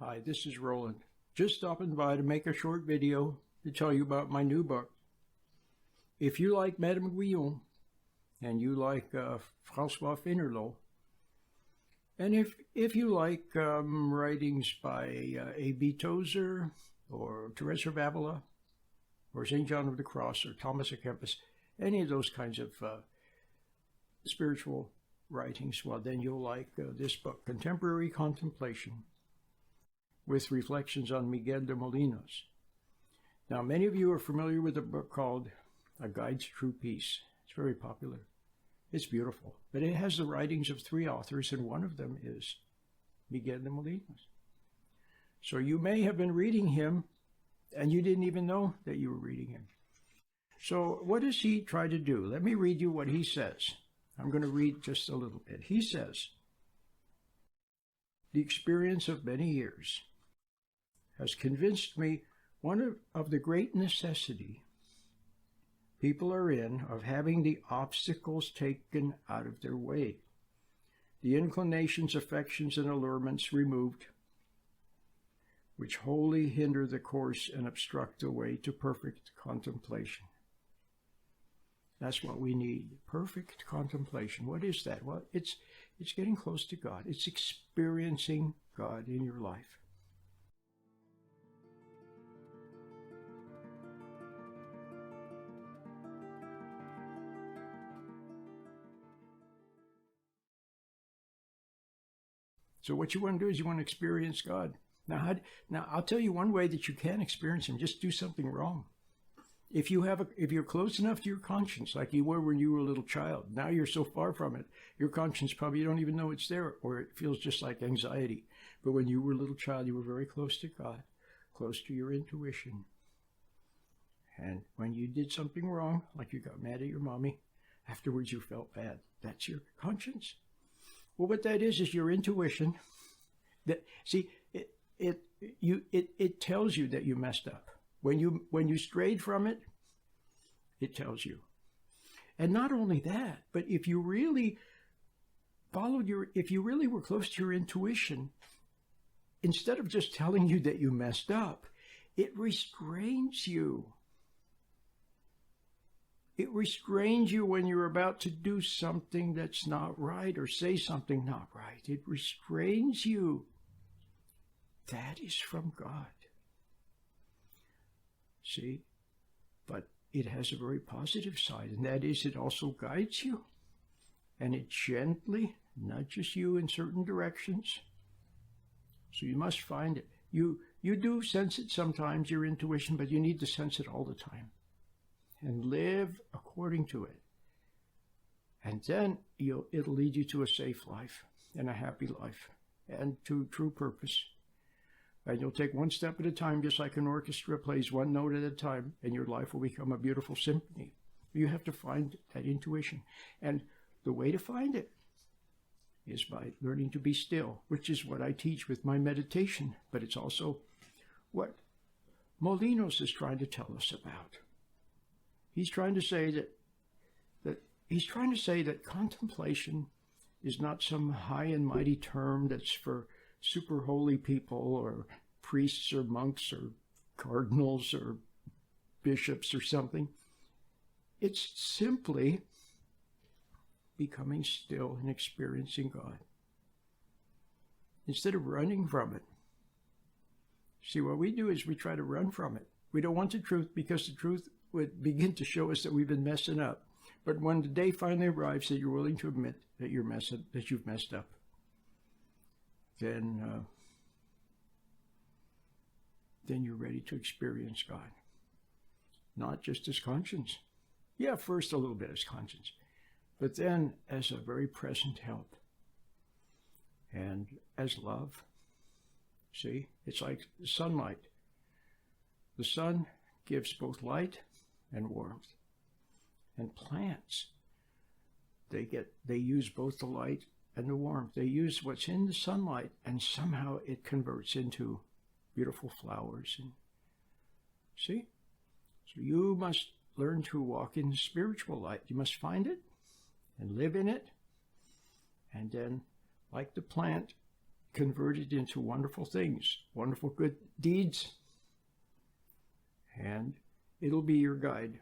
Hi, this is Roland. Just stopping by to make a short video to tell you about my new book. If you like Madame Guyon, and you like François Fénerlot, and if you like writings by A.B. Tozer, or Teresa of Avila, or St. John of the Cross, or Thomas à Kempis, any of those kinds of spiritual writings, well, then you'll like this book, Contemporary Contemplation, with reflections on Miguel de Molinos. Now, many of you are familiar with a book called A Guide to True Peace. It's very popular. It's beautiful, but it has the writings of 3 authors, and one of them is Miguel de Molinos. So you may have been reading him, and you didn't even know that you were reading him. So what does he try to do? Let me read you what he says. I'm going to read just a little bit. He says, "The experience of many years has convinced me one of the great necessity people are in of having the obstacles taken out of their way, the inclinations, affections, and allurements removed, which wholly hinder the course and obstruct the way to perfect contemplation." That's what we need, perfect contemplation. What is that? Well, it's getting close to God. It's experiencing God in your life. So what you want to do is you want to experience God. Now, I'll tell you one way that you can experience Him. Just do something wrong. If you're close enough to your conscience, like you were when you were a little child, now you're so far from it, your conscience probably, you don't even know it's there, or it feels just like anxiety. But when you were a little child, you were very close to God, close to your intuition. And when you did something wrong, like you got mad at your mommy, afterwards you felt bad. That's your conscience. Well, what that is your intuition. That, see, it tells you that you messed up. When you strayed from it, it tells you. And not only that, but if you really if you really were close to your intuition, instead of just telling you that you messed up, it restrains you. It restrains you when you're about to do something that's not right or say something not right. It restrains you. That is from God. See? But it has a very positive side, and that is it also guides you. And it gently nudges you in certain directions. So you must find it. You do sense it sometimes, your intuition, but you need to sense it all the time. And live according to it. And then it'll lead you to a safe life and a happy life and to true purpose. And you'll take one step at a time, just like an orchestra plays one note at a time, and your life will become a beautiful symphony. You have to find that intuition. And the way to find it is by learning to be still, which is what I teach with my meditation. But it's also what Molinos is trying to tell us about. He's trying to say that contemplation is not some high and mighty term that's for super holy people or priests or monks or cardinals or bishops or something. It's simply becoming still and experiencing God instead of running from it. See, what we do is we try to run from it. We don't want the truth because the truth would begin to show us that we've been messing up. But when the day finally arrives that you're willing to admit that you've messed up, then you're ready to experience God. Not just as conscience. Yeah, first a little bit as conscience, but then as a very present help and as love. See, it's like sunlight. The sun gives both light and warmth. And plants, they use both the light and the warmth. They use what's in the sunlight, and somehow it converts into beautiful flowers. And see? So you must learn to walk in spiritual light. You must find it and live in it. And then, like the plant, convert it into wonderful things, wonderful good deeds, and it'll be your guide.